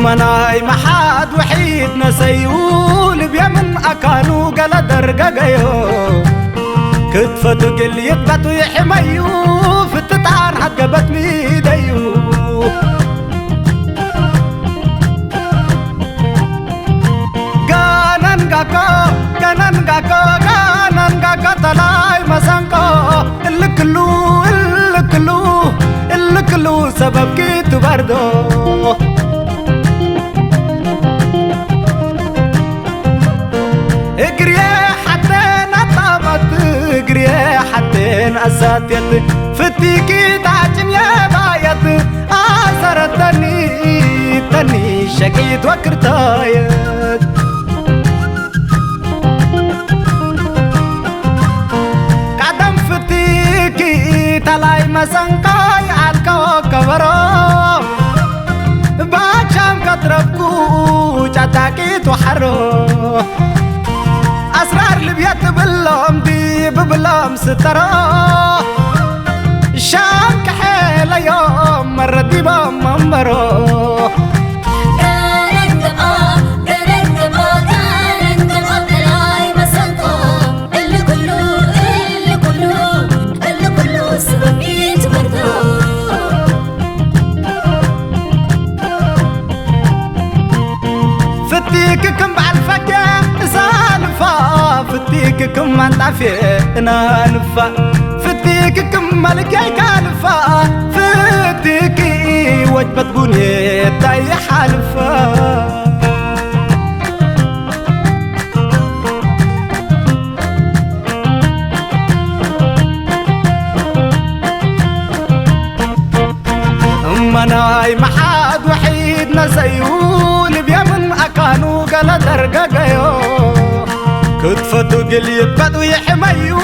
مناي محاد وحيد نسيول بيمن أكانو قال درقاقيو كتفتو قل يتبتو يحميو فتتعان حقبت ميديو قانان قاقا تلاي مسانقو اللي كلو سبب كيتو بردو اجري حتين اطابت اجري حتين اساتيت فتيكي تعجن يا بايت تني شقيت وكرتايت قدم فتيكي تلاي مسنقاي عالكو كبرو باجام كتربكو جاتاكيت وحرو أسرار لبيت بلوم دي ببلوم سترا شاك حيل يوم مرة دي بممبرو فتيككم بعالفكة سالفة فتيككم منطعفي نالفة فتيككم ملكي كالفة فتيكي وجبت بني تاي حالفة مناي محاد وحيد نسيول بيمن أكانو قال درقاقيو كتفتو قل يتبتو يحميو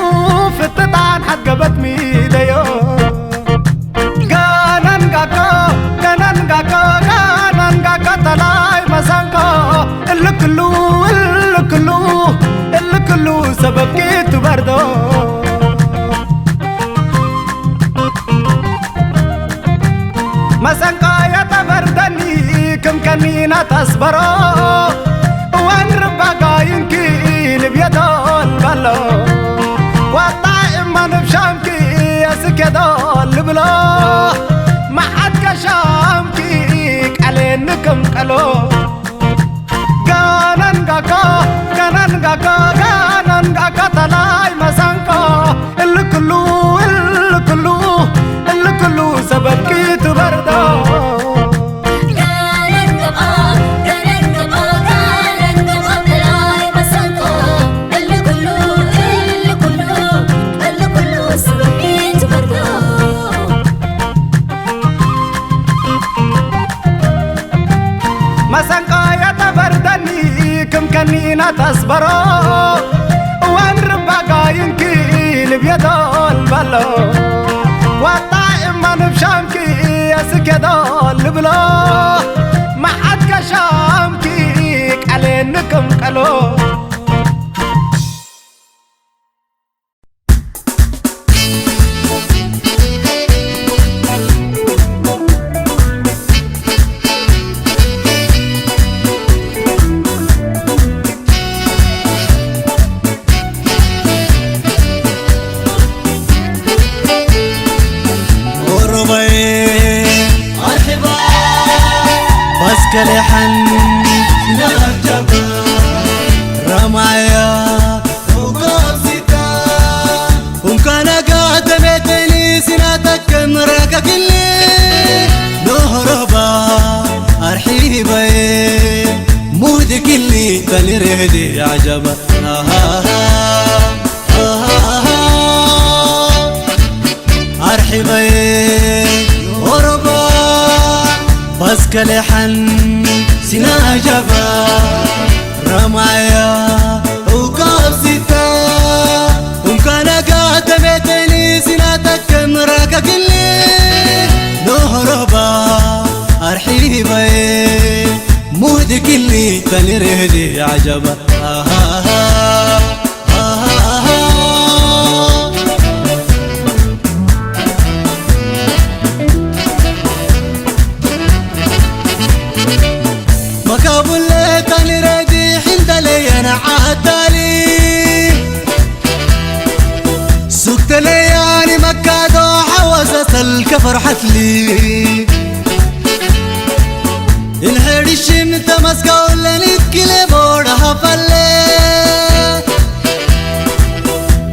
فتتعان حقبت ميديو قانان قاقا تلاي مسانقو اللي كلو سبب كيتو بردو مسانقا يتبردني كم كنينة تصبرو وان ربقا ينكي لبيدو البلو والطائم ما نبشامكي يسكدو البلو ما حد كشامكي علينكم قلو قانان قاقا تلاي مسانقا اللي كلو سبب كيتو بردو مسانقا يتبردني كم كنينة تصبرو وان ربقا ينكي لبيدو البلو والطائم ما نبشامكي يسكدو البلو ما حد كشامكي علينكم قلو كلحن نرجب رمايا وقابستا ومكان قاعد ميتني سناتك مراكا كلي نهربا أرحيبا مودك اللي تنردي عجبا أرحيبا وربا بس كلحن سنا جبا رمايا وقابستا ومكان قاعد ميتني سناتك مراكا كلي نهربا أرحيبا مودك اللي تنردي عجبا فرحت لي الهيد الشم تمسكا ولا نتكلي بورها فلي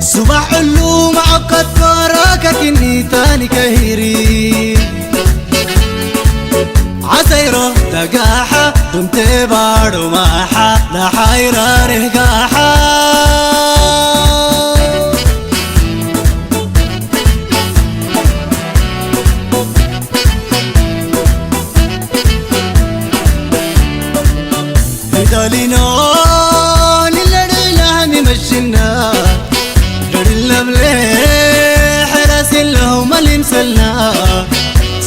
صباح اللو معقد فراكك اني تاني كهيري عسيرو تقاحة دمت بارو ماحا لا حيرة رهقاحة هدالينا نلدينا ممشينا لدينا مليح راسل لهم اللي مسلنا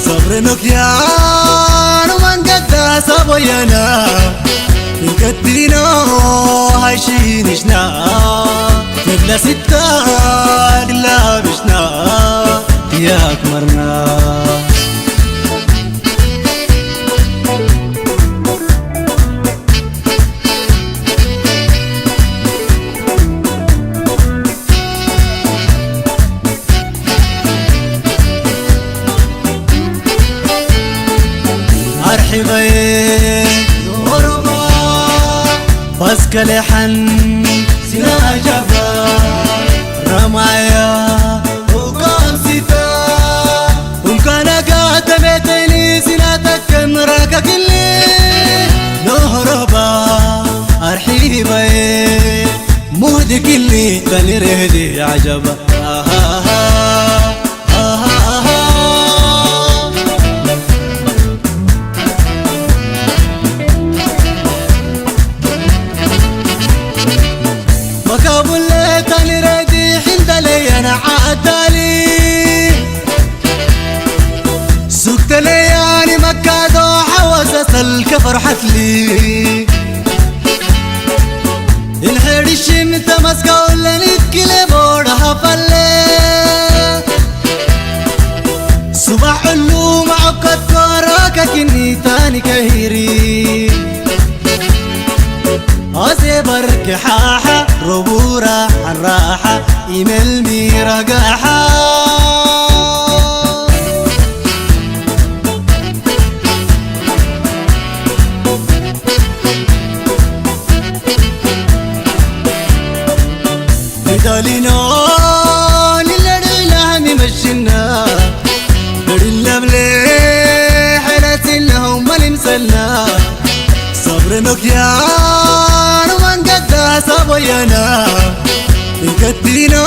صبر نكيان ومن قد سابينا نكدينا هايشينشنا نبلا ستة لا بشنا يا كمرنا مرحبا غربا بس كلحن سنا جبا رمايا وقام ستا ومكان قاتمتني سنا تكن راكا كلي نهربا أرحيبا مهدك اللي تنرهدي عجبا عدالي سكت ليالي مكة دوحة وسسلك فرحت لي الحيد الشم تمسكا ولا نتكلي بورها فلي صباح اللو معقد فراكك اني تاني كهيري أزبرك حاحة ربورة عن راحة إيميل ميرا قاحة بدالينا نلدينا ممشينا لدينا مليح راسلهم اللي مسلنا صبر نكيان ومن قد سابينا نكدينا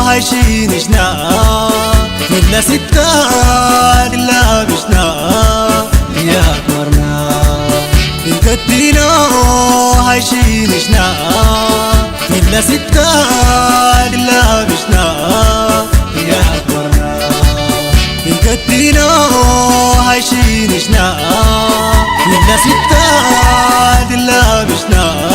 هايشينشنا نبلا ستة لا بشنا يا كمرنا نكدينا هايشينشنا نبلا ستة لا بشنا يا كمرنا نكدينا هايشينشنا نبلا ستة لا بشنا